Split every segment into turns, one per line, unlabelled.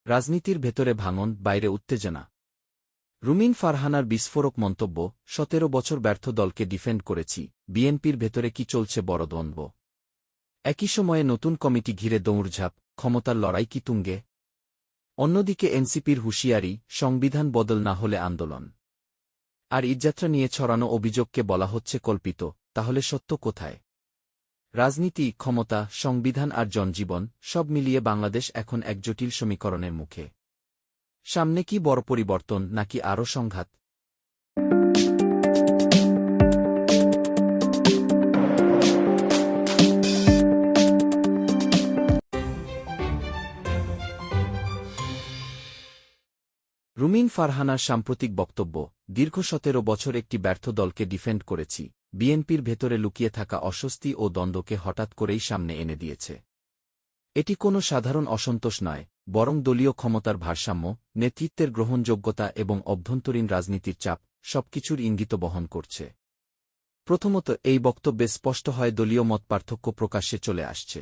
রাজনীতির ভেতরে ভাঙন, বাইরে উত্তেজনা। রুমিন ফারহানার বিস্ফোরক মন্তব্য, ১৭ বছর ব্যর্থ দলকে ডিফেন্ড করেছি, বিএনপির ভেতরে কি চলছে বড় দ্বন্দ্ব। একই সময়ে নতুন কমিটি ঘিরে দৌড়ঝাঁপ, ক্ষমতার লড়াই কি তুঙ্গে। অন্যদিকে এনসিপির হুঁশিয়ারি, সংবিধান বদল না হলে আন্দোলন। আর ঈদযাত্রা নিয়ে ছড়ানো অভিযোগকে বলা হচ্ছে কল্পিত, তাহলে সত্য কোথায়। রাজনীতি, ক্ষমতা, সংবিধান আর জনজীবন সব মিলিয়ে বাংলাদেশ এখন এক জটিল সমীকরণের মুখে। সামনে কি বড় পরিবর্তন, নাকি আরও সংঘাত। রুমিন ফারহানার সাম্প্রতিক বক্তব্য, দীর্ঘ ১৭ বছর একটি ব্যর্থ দলকে ডিফেন্ড করেছি, বিএনপির ভেতরে লুকিয়ে থাকা অস্বস্তি ও দ্বন্দ্বকে হঠাৎ করেই সামনে এনে দিয়েছে। এটি কোনো সাধারণ অসন্তোষ নয়, বরং দলীয় ক্ষমতার ভারসাম্য, নেতৃত্বের গ্রহণযোগ্যতা এবং অভ্যন্তরীণ রাজনীতির চাপ সবকিছুর ইঙ্গিত বহন করছে। প্রথমত, এই বক্তব্যে স্পষ্ট হয় দলীয় মতপার্থক্য প্রকাশ্যে চলে আসছে।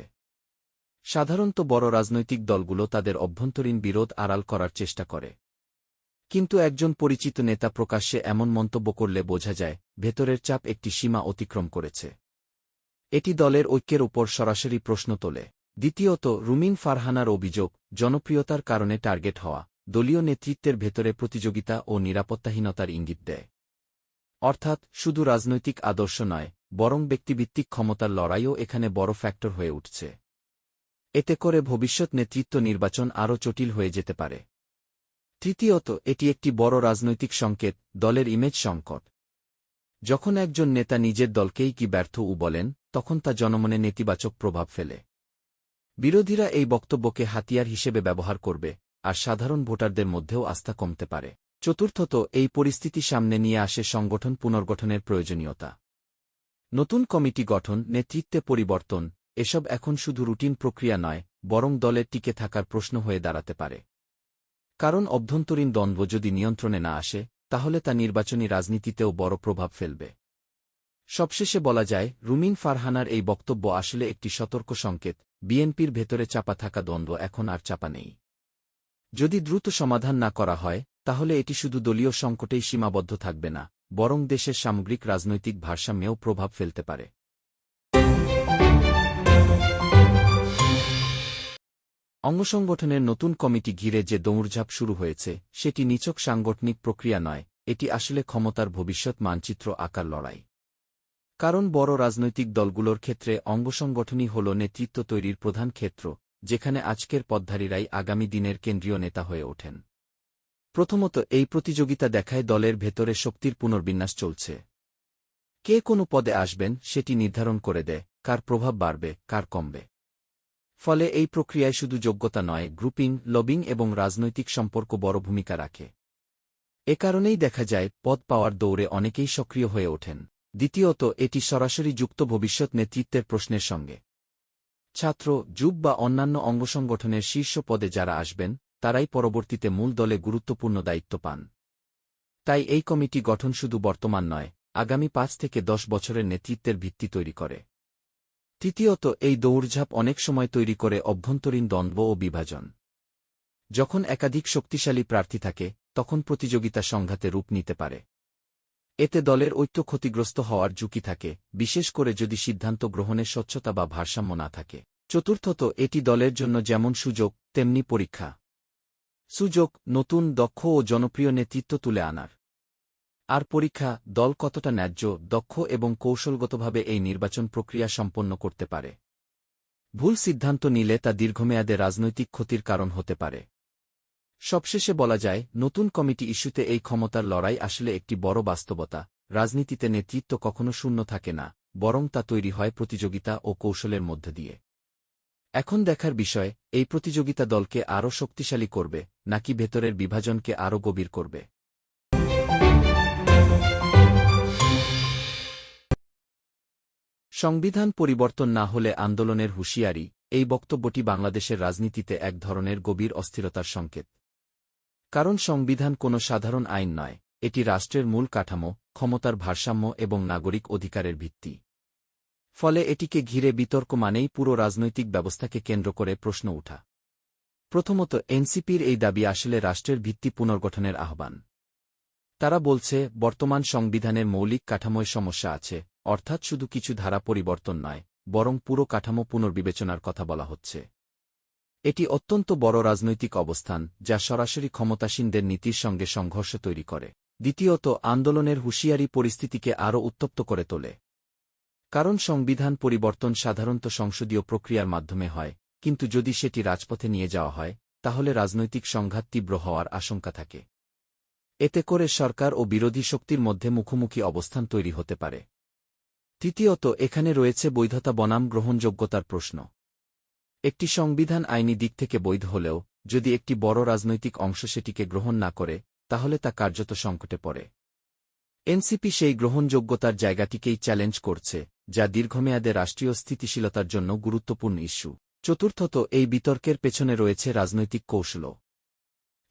সাধারণত বড় রাজনৈতিক দলগুলো তাদের অভ্যন্তরীণ বিরোধ আড়াল করার চেষ্টা করে। কিন্তু একজন পরিচিত নেতা প্রকাশ্যে এমন মন্তব্য করলে বোঝা যায়, ভেতরের চাপ একটি সীমা অতিক্রম করেছে। এটি দলের ঐক্যের উপর সরাসরি প্রশ্ন তোলে। দ্বিতীয়ত, রুমিন ফারহানার অভিযোগ, জনপ্রিয়তার কারণে টার্গেট হওয়া দলীয় নেতৃত্বের ভেতরে প্রতিযোগিতা ও নিরাপত্তাহীনতার ইঙ্গিত দেয়। অর্থাৎ শুধু রাজনৈতিক আদর্শ নয়, বরং ব্যক্তিভিত্তিক ক্ষমতার লড়াইও এখানে বড় ফ্যাক্টর হয়ে উঠছে। এতে করে ভবিষ্যৎ নেতৃত্ব নির্বাচন আরও জটিল হয়ে যেতে পারে। তৃতীয়ত, এটি একটি বড় রাজনৈতিক সংকেত, দলের ইমেজ সংকট। যখন একজন নেতা নিজের দলকেই কি ব্যর্থ বলেন, তখন তা জনমনে নেতিবাচক প্রভাব ফেলে। বিরোধীরা এই বক্তব্যকে হাতিয়ার হিসেবে ব্যবহার করবে, আর সাধারণ ভোটারদের মধ্যেও আস্থা কমতে পারে। চতুর্থত, এই পরিস্থিতি সামনে নিয়ে আসে সংগঠন পুনর্গঠনের প্রয়োজনীয়তা। নতুন কমিটি গঠন, নেতৃত্বে পরিবর্তন, এসব এখন শুধু রুটিন প্রক্রিয়া নয়, বরং দলের টিকে থাকার প্রশ্ন হয়ে দাঁড়াতে পারে। কারণ অভ্যন্তরীণ দ্বন্দ্ব যদি নিয়ন্ত্রণে না আসে, তাহলে তা নির্বাচনী রাজনীতিতেও বড় প্রভাব ফেলবে। সবশেষে বলা যায়, রুমিন ফারহানার এই বক্তব্য আসলে একটি সতর্ক সংকেত, বিএনপির ভেতরে চাপা থাকা দ্বন্দ্ব এখন আর চাপা নেই। যদি দ্রুত সমাধান না করা হয়, তাহলে এটি শুধু দলীয় সংকটেই সীমাবদ্ধ থাকবে না, বরং দেশের সামগ্রিক রাজনৈতিক ভারসাম্যেও প্রভাব ফেলতে পারে। অঙ্গসংগঠনের নতুন কমিটি ঘিরে যে দৌড়ঝাঁপ শুরু হয়েছে, সেটি নিছক সাংগঠনিক প্রক্রিয়া নয়, এটি আসলে ক্ষমতার ভবিষ্যৎ মানচিত্র আঁকার লড়াই। কারণ বড় রাজনৈতিক দলগুলোর ক্ষেত্রে অঙ্গসংগঠনই হল নেতৃত্ব তৈরির প্রধান ক্ষেত্র, যেখানে আজকের পদধারীরাই আগামী দিনের কেন্দ্রীয় নেতা হয়ে ওঠেন। প্রথমত, এই প্রতিযোগিতা দেখায় দলের ভেতরে শক্তির পুনর্বিন্যাস চলছে। কে কোনো পদে আসবেন, সেটি নির্ধারণ করে দেয় কার প্রভাব বাড়বে, কার কমবে। ফলে এই প্রক্রিয়ায় শুধু যোগ্যতা নয়, গ্রুপিং, লবিং এবং রাজনৈতিক সম্পর্ক বড় ভূমিকা রাখে। এ কারণেই দেখা যায়, পদ পাওয়ার দৌড়ে অনেকেই সক্রিয় হয়ে ওঠেন। দ্বিতীয়ত, এটি সরাসরি যুক্ত ভবিষ্যৎ নেতৃত্বের প্রশ্নের সঙ্গে। ছাত্র, যুব বা অন্যান্য অঙ্গসংগঠনের শীর্ষ পদে যারা আসবেন, তারাই পরবর্তীতে মূল দলে গুরুত্বপূর্ণ দায়িত্ব পান। তাই এই কমিটি গঠন শুধু বর্তমান নয়, আগামী ৫ থেকে ১০ বছরের নেতৃত্বের ভিত্তি তৈরি করে। তৃতীয়ত, এই দৌড়ঝাঁপ অনেক সময় তৈরি করে অভ্যন্তরীণ দ্বন্দ্ব ও বিভাজন। যখন একাধিক শক্তিশালী প্রার্থী থাকে, তখন প্রতিযোগিতা সংঘাতে রূপ নিতে পারে। এতে দলের ঐক্য ক্ষতিগ্রস্ত হওয়ার ঝুঁকি থাকে, বিশেষ করে যদি সিদ্ধান্ত গ্রহণে স্বচ্ছতা বা ভারসাম্য না থাকে। চতুর্থত, এটি দলের জন্য যেমন সুযোগ, তেমনি পরীক্ষা। সুযোগ, নতুন, দক্ষ ও জনপ্রিয় নেতৃত্ব তুলে আনার। আর পরীক্ষা, দল কতটা ন্যায্য, দক্ষ এবং কৌশলগতভাবে এই নির্বাচন প্রক্রিয়া সম্পন্ন করতে পারে। ভুল সিদ্ধান্ত নিলে তা দীর্ঘমেয়াদে রাজনৈতিক ক্ষতির কারণ হতে পারে। সবশেষে বলা যায়, নতুন কমিটি ইস্যুতে এই ক্ষমতার লড়াই আসলে একটি বড় বাস্তবতা। রাজনীতিতে নেতৃত্ব কখনো শূন্য থাকে না, বরং তা তৈরি হয় প্রতিযোগিতা ও কৌশলের মধ্যে দিয়ে। এখন দেখার বিষয়, এই প্রতিযোগিতা দলকে আরও শক্তিশালী করবে, নাকি ভেতরের বিভাজনকে আরও গভীর করবে। সংবিধান পরিবর্তন না হলে আন্দোলনের হুঁশিয়ারি, এই বক্তব্যটি বাংলাদেশের রাজনীতিতে এক ধরনের গভীর অস্থিরতার সংকেত। কারণ সংবিধান কোনো সাধারণ আইন নয়, এটি রাষ্ট্রের মূল কাঠামো, ক্ষমতার ভারসাম্য এবং নাগরিক অধিকারের ভিত্তি। ফলে এটিকে ঘিরে বিতর্ক মানেই পুরো রাজনৈতিক ব্যবস্থাকে কেন্দ্র করে প্রশ্ন ওঠা। প্রথমত, এনসিপির এই দাবি আসলে রাষ্ট্রের ভিত্তি পুনর্গঠনের আহ্বান। তারা বলছে, বর্তমান সংবিধানের মৌলিক কাঠামোয় সমস্যা আছে, অর্থাৎ শুধু কিছু ধারা পরিবর্তন নয়, বরং পুরো কাঠামো পুনর্বিবেচনার কথা বলা হচ্ছে। এটি অত্যন্ত বড় রাজনৈতিক অবস্থান, যা সরাসরি ক্ষমতাসীনদের নীতির সঙ্গে সংঘর্ষ তৈরি করে। দ্বিতীয়ত, আন্দোলনের হুঁশিয়ারি পরিস্থিতিকে আরও উত্তপ্ত করে তোলে। কারণ সংবিধান পরিবর্তন সাধারণত সংসদীয় প্রক্রিয়ার মাধ্যমে হয়, কিন্তু যদি সেটি রাজপথে নিয়ে যাওয়া হয়, তাহলে রাজনৈতিক সংঘাত তীব্র হওয়ার আশঙ্কা থাকে। এতে করে সরকার ও বিরোধী শক্তির মধ্যে মুখোমুখি অবস্থান তৈরি হতে পারে। তৃতীয়ত, এখানে রয়েছে বৈধতা বনাম গ্রহণযোগ্যতার প্রশ্ন। একটি সংবিধান আইনি দিক থেকে বৈধ হলেও, যদি একটি বড় রাজনৈতিক অংশ সেটিকে গ্রহণ না করে, তাহলে তা কার্যত সংকটে পড়ে। এনসিপি সেই গ্রহণযোগ্যতার জায়গাটিকেই চ্যালেঞ্জ করছে, যা দীর্ঘমেয়াদে রাষ্ট্রীয় স্থিতিশীলতার জন্য গুরুত্বপূর্ণ ইস্যু। চতুর্থত, এই বিতর্কের পেছনে রয়েছে রাজনৈতিক কৌশলও।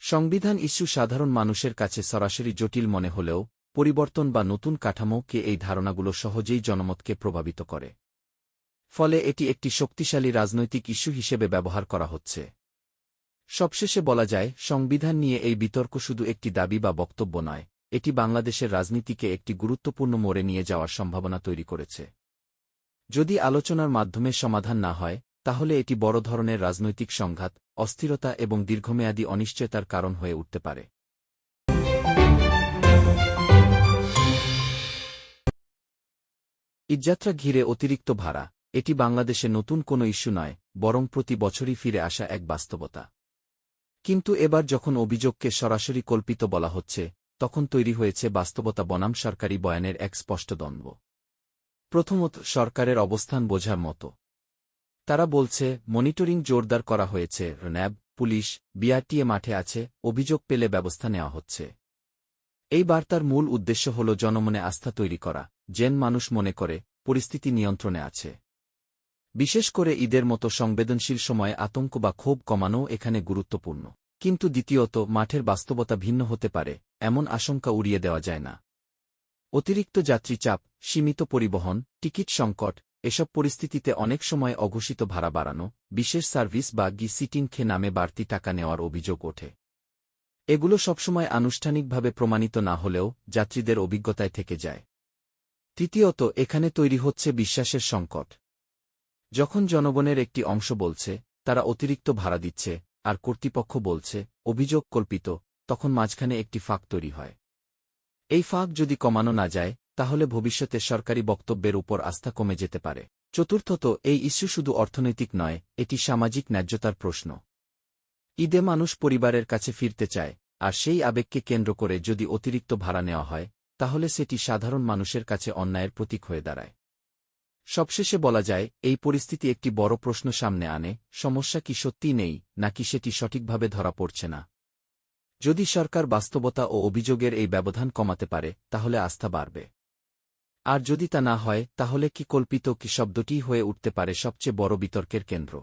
সংবিধান ইস্যু সাধারণ মানুষের কাছে সরাসরি জটিল মনে হলেও, পরিবর্তন বা নতুন কাঠামোকে এই ধারণাগুলো সহজেই জনমতকে প্রভাবিত করে। ফলে এটি একটি শক্তিশালী রাজনৈতিক ইস্যু হিসেবে ব্যবহার করা হচ্ছে। সবশেষে বলা যায়, সংবিধান নিয়ে এই বিতর্ক শুধু একটি দাবি বা বক্তব্য নয়, এটি বাংলাদেশের রাজনীতিকে একটি গুরুত্বপূর্ণ মোড়ে নিয়ে যাওয়ার সম্ভাবনা তৈরি করেছে। যদি আলোচনার মাধ্যমে সমাধান না হয়, তাহলে এটি বড় ধরনের রাজনৈতিক সংঘাত, অস্থিরতা এবং দীর্ঘমেয়াদী অনিশ্চয়তার কারণ হয়ে উঠতে পারে। ঈদযাত্রা ঘিরে অতিরিক্ত ভাড়া, এটি বাংলাদেশে নতুন কোনো ইস্যু নয়, বরং প্রতি বছরই ফিরে আসা এক বাস্তবতা। কিন্তু এবার যখন অভিযোগকে সরাসরি কল্পিত বলা হচ্ছে, তখন তৈরি হয়েছে বাস্তবতা বনাম সরকারি বয়ানের এক স্পষ্ট দ্বন্দ্ব। প্রথমত, সরকারের অবস্থান বোঝার মতো। তারা বলছে, মনিটরিং জোরদার করা হয়েছে, র্যাব, পুলিশ, বিআরটিএ মাঠে আছে, অভিযোগ পেলে ব্যবস্থা নেওয়া হচ্ছে। এই বার্তার মূল উদ্দেশ্য হল জনমনে আস্থা তৈরি করা, যেন মানুষ মনে করে পরিস্থিতি নিয়ন্ত্রণে আছে। বিশেষ করে ঈদের মতো সংবেদনশীল সময়ে আতঙ্ক বা ক্ষোভ কমানোও এখানে গুরুত্বপূর্ণ। কিন্তু দ্বিতীয়ত, মাঠের বাস্তবতা ভিন্ন হতে পারে, এমন আশঙ্কা উড়িয়ে দেওয়া যায় না। অতিরিক্ত যাত্রী চাপ, সীমিত পরিবহন, টিকিট সংকট, এসব পরিস্থিতিতে অনেক সময় অঘোষিত ভাড়া বাড়ানো, বিশেষ সার্ভিস বা সিটিং খে নামে বাড়তি টাকা নেওয়ার অভিযোগ ওঠে। এগুলো সবসময় আনুষ্ঠানিকভাবে প্রমাণিত না হলেও যাত্রীদের অভিজ্ঞতায় থেকে যায়। তৃতীয়ত, এখানে তৈরি হচ্ছে বিশ্বাসের সংকট। যখন জনগণের একটি অংশ বলছে, তারা অতিরিক্ত ভাড়া দিচ্ছে, আর কর্তৃপক্ষ বলছে, অভিযোগ কল্পিত, তখন মাঝখানে একটি ফাঁক তৈরি হয়। এই ফাঁক যদি কমানো না যায়, তাহলে ভবিষ্যতে সরকারি বক্তব্যের উপর আস্থা কমে যেতে পারে। চতুর্থত, এই ইস্যু শুধু অর্থনৈতিক নয়, এটি সামাজিক ন্যায্যতার প্রশ্ন। ঈদে মানুষ পরিবারের কাছে ফিরতে চায়, আর সেই আবেগকে কেন্দ্র করে যদি অতিরিক্ত ভাড়া নেওয়া হয়, তাহলে সেটি সাধারণ মানুষের কাছে অন্যায়ের প্রতীক হয়ে দাঁড়ায়। সবশেষে বলা যায়, এই পরিস্থিতি একটি বড় প্রশ্ন সামনে আনে, সমস্যা কি সত্যিই নেই, নাকি সেটি সঠিকভাবে ধরা পড়ছে না। যদি সরকার বাস্তবতা ও অভিযোগের এই ব্যবধান কমাতে পারে, তাহলে আস্থা বাড়বে। আর যদি তা না হয়, তাহলে কি কল্পিত কি শব্দটিই হয়ে উঠতে পারে সবচেয়ে বড় বিতর্কের কেন্দ্র।